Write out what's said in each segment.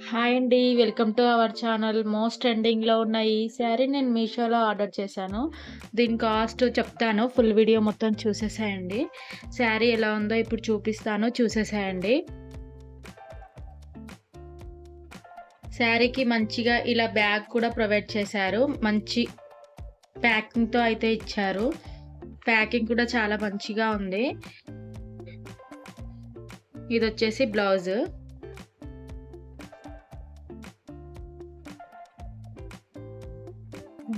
Hi అండి. Welcome to our channel. Most ట్రెండింగ్‌లో ఉన్న ఈ శారీ నేను మీషోలో ఆర్డర్ చేశాను. దీని కాస్ట్ చెప్తాను. ఫుల్ వీడియో మొత్తం చూసేసేయండి. శారీ ఎలా ఉందో ఇప్పుడు చూపిస్తాను. చూసేసేయండి. శారీకి మంచిగా ఇలా బ్యాగ్ కూడా ప్రొవైడ్ చేశారు. మంచి ప్యాకింగ్‌తో అయితే ఇచ్చారు. ప్యాకింగ్ కూడా చాలా మంచిగా ఉంది. ఇదొచ్చేసి బ్లౌజు.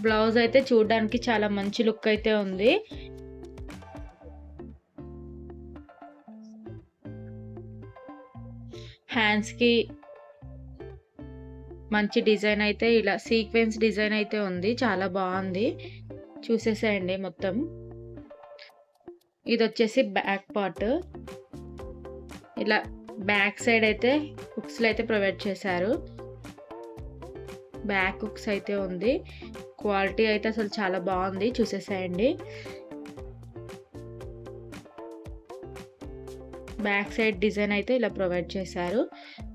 బ్లౌజ్ అయితే చూడడానికి చాలా మంచి లుక్ అయితే ఉంది. హ్యాండ్స్‌కి మంచి డిజైన్ అయితే ఇలా సీక్వెన్స్ డిజైన్ అయితే ఉంది. చాలా బాగుంది. చూసేసేయండి మొత్తం. ఇదొచ్చేసి బ్యాక్ పార్ట్. ఇలా బ్యాక్ సైడ్ అయితే హుక్స్‌లో అయితే ప్రొవైడ్ చేశారు. బ్యాక్ హుక్స్ అయితే ఉంది. క్వాలిటీ అయితే అసలు చాలా బాగుంది. చూసేసేయండి. బ్యాక్ సైడ్ డిజైన్ అయితే ఇలా ప్రొవైడ్ చేశారు.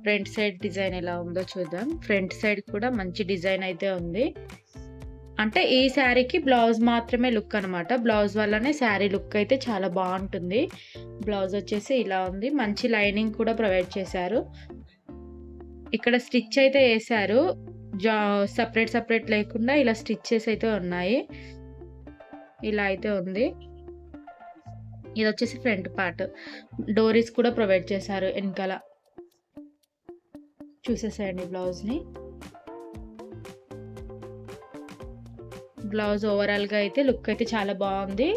ఫ్రంట్ సైడ్ డిజైన్ ఎలా ఉందో చూద్దాం. ఫ్రంట్ సైడ్ కూడా మంచి డిజైన్ అయితే ఉంది. అంటే ఈ శారీకి బ్లౌజ్ మాత్రమే లుక్ అనమాట. బ్లౌజ్ వల్లనే శారీ లుక్ అయితే చాలా బాగుంటుంది. బ్లౌజ్ వచ్చేసి ఇలా ఉంది. మంచి లైనింగ్ కూడా ప్రొవైడ్ చేశారు. ఇక్కడ స్టిచ్ అయితే వేశారు. సెపరేట్ లేకుండా ఇలా స్టిచ్చెస్ అయితే ఉన్నాయి. ఇలా అయితే ఉంది. ఇది వచ్చేసి ఫ్రంట్ పార్ట్. డోరీస్ కూడా ప్రొవైడ్ చేశారు వెనకాల. చూసేసేయండి బ్లౌజ్ని. బ్లౌజ్ ఓవరాల్గా అయితే లుక్ అయితే చాలా బాగుంది.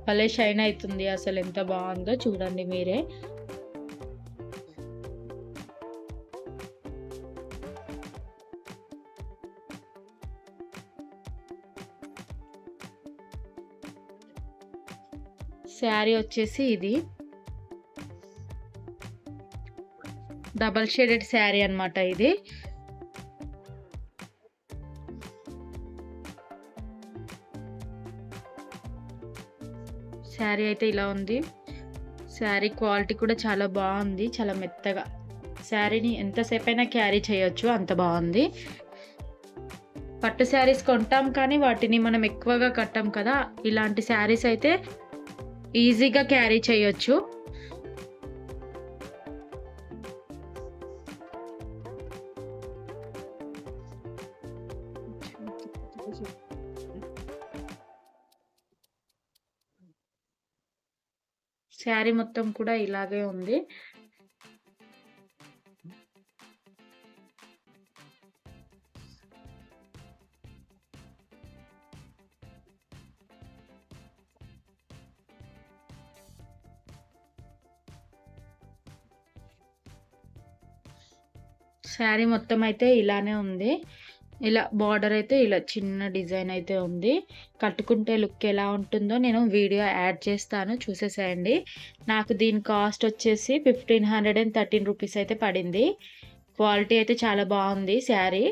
భలే షైన్ అవుతుంది. అసలు ఎంత బాగుందో చూడండి మీరే. శారీ వచ్చేసి ఇది డబల్ షేడెడ్ శారీ అన్నమాట. ఇది శారీ అయితే ఇలా ఉంది. శారీ క్వాలిటీ కూడా చాలా బాగుంది. చాలా మెత్తగా శారీని ఎంతసేపు అయినా క్యారీ చేయొచ్చు, అంత బాగుంది. పట్టు శారీస్ కొంటాం కానీ వాటిని మనం ఎక్కువగా కట్టాం కదా. ఇలాంటి శారీస్ అయితే ఈజీగా క్యారీ చేయొచ్చు. శారీ మొత్తం కూడా ఇలాగే ఉంది. శారీ మొత్తం అయితే ఇలానే ఉంది. ఇలా బార్డర్ అయితే ఇలా చిన్న డిజైన్ అయితే ఉంది. కట్టుకుంటే లుక్ ఎలా ఉంటుందో నేను వీడియో యాడ్ చేస్తాను. చూసేసేయండి. నాకు దీని కాస్ట్ వచ్చేసి 1513 రూపీస్ అయితే పడింది. క్వాలిటీ అయితే చాలా బాగుంది శారీ.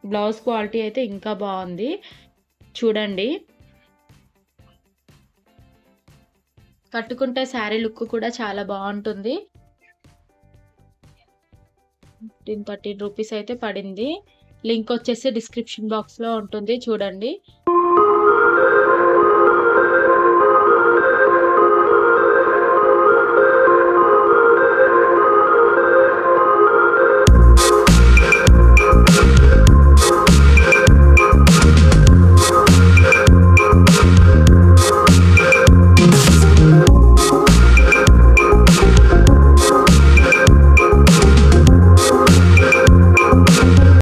బ్లౌజ్ క్వాలిటీ అయితే ఇంకా బాగుంది. చూడండి. కట్టుకుంటే శారీ లుక్ కూడా చాలా బాగుంటుంది. 1513 రూపీస్ అయితే పడింది. లింక్ వచ్చేసి డిస్క్రిప్షన్ బాక్స్లో ఉంటుంది, చూడండి.